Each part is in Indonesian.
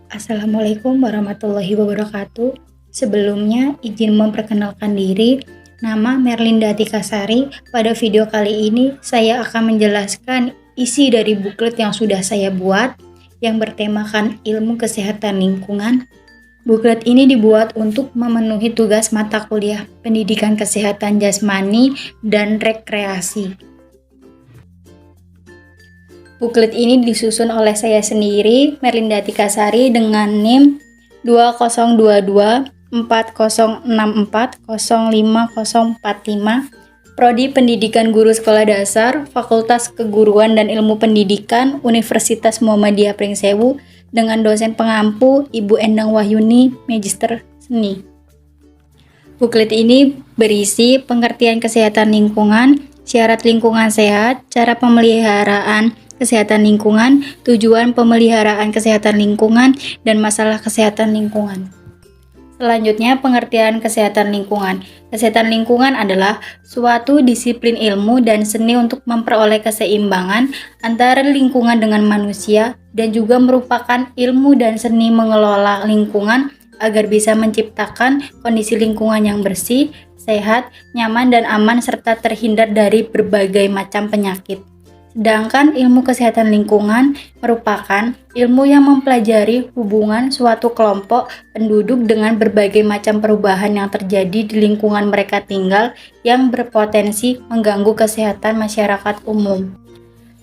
Assalamualaikum warahmatullahi wabarakatuh. Sebelumnya, izin memperkenalkan diri. Nama Merlinda Tikasari. Pada video kali ini, saya akan menjelaskan isi dari buklet yang sudah saya buat yang bertemakan ilmu kesehatan lingkungan. Buklet ini dibuat untuk memenuhi tugas mata kuliah pendidikan kesehatan jasmani dan rekreasi. Buklet ini disusun oleh saya sendiri, Merlinda Tikasari, dengan NIM 202240640545, Prodi Pendidikan Guru Sekolah Dasar, Fakultas Keguruan dan Ilmu Pendidikan, Universitas Muhammadiyah Pringsewu, dengan dosen pengampu Ibu Endang Wahyuni, Magister Seni. Buklet ini berisi pengertian kesehatan lingkungan, syarat lingkungan sehat, cara pemeliharaan kesehatan lingkungan, tujuan pemeliharaan kesehatan lingkungan, dan masalah kesehatan lingkungan. Selanjutnya, pengertian kesehatan lingkungan. Kesehatan lingkungan adalah suatu disiplin ilmu dan seni untuk memperoleh keseimbangan antara lingkungan dengan manusia dan juga merupakan ilmu dan seni mengelola lingkungan agar bisa menciptakan kondisi lingkungan yang bersih, sehat, nyaman, dan aman serta terhindar dari berbagai macam penyakit. Sedangkan ilmu kesehatan lingkungan merupakan ilmu yang mempelajari hubungan suatu kelompok penduduk dengan berbagai macam perubahan yang terjadi di lingkungan mereka tinggal yang berpotensi mengganggu kesehatan masyarakat umum.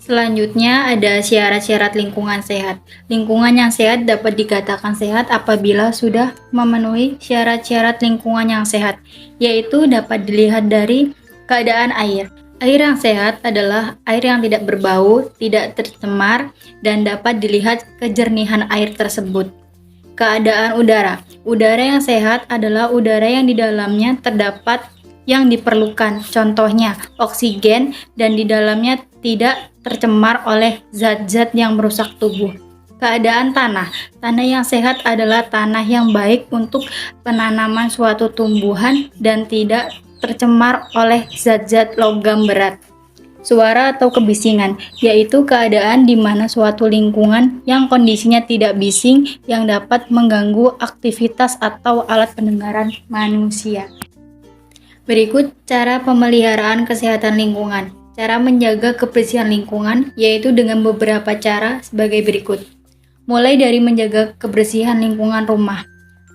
Selanjutnya ada syarat-syarat lingkungan sehat. Lingkungan yang sehat dapat dikatakan sehat apabila sudah memenuhi syarat-syarat lingkungan yang sehat, yaitu dapat dilihat dari keadaan air. Air yang sehat adalah air yang tidak berbau, tidak tercemar, dan dapat dilihat kejernihan air tersebut. Keadaan udara. Udara yang sehat adalah udara yang di dalamnya terdapat yang diperlukan, contohnya oksigen, dan di dalamnya tidak tercemar oleh zat-zat yang merusak tubuh. Keadaan tanah. Tanah yang sehat adalah tanah yang baik untuk penanaman suatu tumbuhan dan tidak tercemar oleh zat-zat logam berat. Suara atau kebisingan, yaitu keadaan di mana suatu lingkungan yang kondisinya tidak bising yang dapat mengganggu aktivitas atau alat pendengaran manusia. Berikut cara pemeliharaan kesehatan lingkungan. Cara menjaga kebersihan lingkungan yaitu dengan beberapa cara sebagai berikut. Mulai dari menjaga kebersihan lingkungan rumah.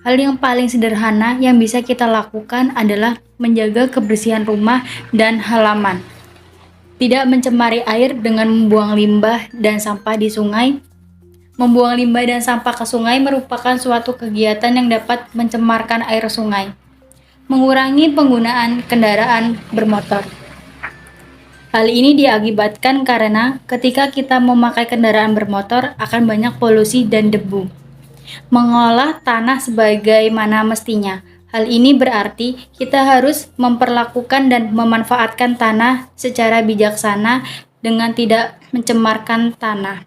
Hal yang paling sederhana yang bisa kita lakukan adalah menjaga kebersihan rumah dan halaman. Tidak mencemari air dengan membuang limbah dan sampah di sungai. Membuang limbah dan sampah ke sungai merupakan suatu kegiatan yang dapat mencemarkan air sungai. Mengurangi penggunaan kendaraan bermotor. Hal ini diakibatkan karena ketika kita memakai kendaraan bermotor akan banyak polusi dan debu. Mengolah tanah sebagaimana mestinya. Hal ini berarti kita harus memperlakukan dan memanfaatkan tanah secara bijaksana dengan tidak mencemarkan tanah.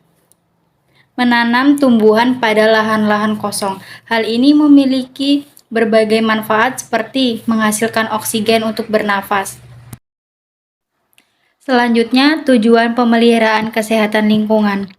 Menanam tumbuhan pada lahan-lahan kosong. Hal ini memiliki berbagai manfaat seperti menghasilkan oksigen untuk bernafas. Selanjutnya, tujuan pemeliharaan kesehatan lingkungan.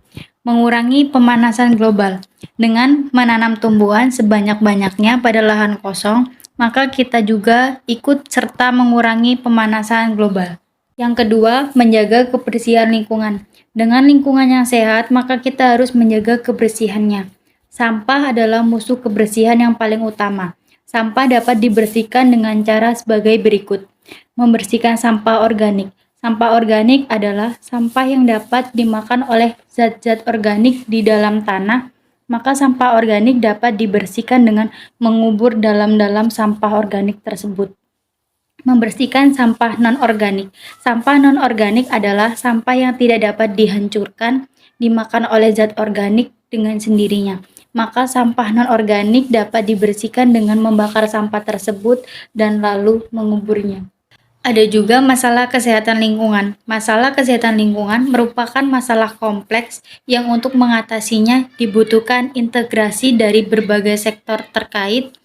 Mengurangi pemanasan global. Dengan menanam tumbuhan sebanyak-banyaknya pada lahan kosong, maka kita juga ikut serta mengurangi pemanasan global. Yang kedua, menjaga kebersihan lingkungan. Dengan lingkungan yang sehat, maka kita harus menjaga kebersihannya. Sampah adalah musuh kebersihan yang paling utama. Sampah dapat dibersihkan dengan cara sebagai berikut. Membersihkan sampah organik. Sampah organik adalah sampah yang dapat dimakan oleh zat-zat organik di dalam tanah, maka sampah organik dapat dibersihkan dengan mengubur dalam-dalam sampah organik tersebut. Membersihkan sampah non-organik. Sampah non-organik adalah sampah yang tidak dapat dihancurkan, dimakan oleh zat organik dengan sendirinya. Maka sampah non-organik dapat dibersihkan dengan membakar sampah tersebut dan lalu menguburnya. Ada juga masalah kesehatan lingkungan. Masalah kesehatan lingkungan merupakan masalah kompleks yang untuk mengatasinya dibutuhkan integrasi dari berbagai sektor terkait.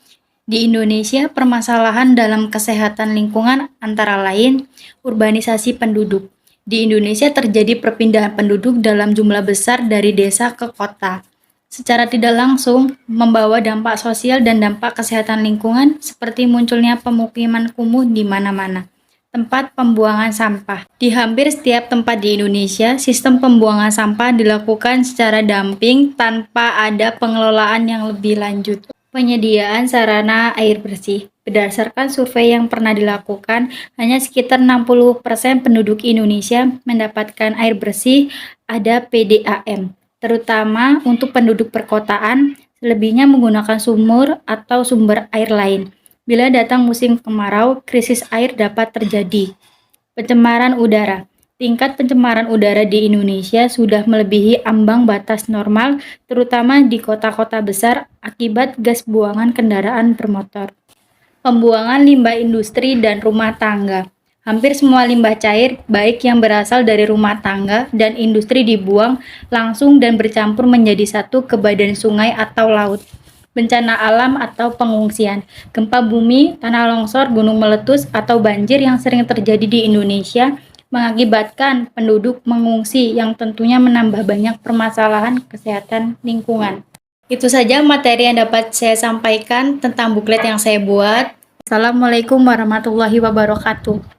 Di Indonesia, permasalahan dalam kesehatan lingkungan antara lain urbanisasi penduduk. Di Indonesia terjadi perpindahan penduduk dalam jumlah besar dari desa ke kota. secara tidak langsung membawa dampak sosial dan dampak kesehatan lingkungan seperti munculnya pemukiman kumuh di mana-mana. Tempat pembuangan sampah. Di hampir setiap tempat di Indonesia, sistem pembuangan sampah dilakukan secara damping tanpa ada pengelolaan yang lebih lanjut. Penyediaan sarana air bersih. Berdasarkan survei yang pernah dilakukan, hanya sekitar 60% penduduk Indonesia mendapatkan air bersih ada PDAM, terutama untuk penduduk perkotaan, selebihnya menggunakan sumur atau sumber air lain. Bila datang musim kemarau, krisis air dapat terjadi. Pencemaran udara. Tingkat pencemaran udara di Indonesia sudah melebihi ambang batas normal, terutama di kota-kota besar akibat gas buangan kendaraan bermotor. Pembuangan limbah industri dan rumah tangga. Hampir semua limbah cair, baik yang berasal dari rumah tangga dan industri dibuang langsung dan bercampur menjadi satu ke badan sungai atau laut. Bencana alam atau pengungsian, gempa bumi, tanah longsor, gunung meletus, atau banjir yang sering terjadi di Indonesia mengakibatkan penduduk mengungsi yang tentunya menambah banyak permasalahan kesehatan lingkungan. Itu saja materi yang dapat saya sampaikan tentang buklet yang saya buat. Assalamualaikum warahmatullahi wabarakatuh.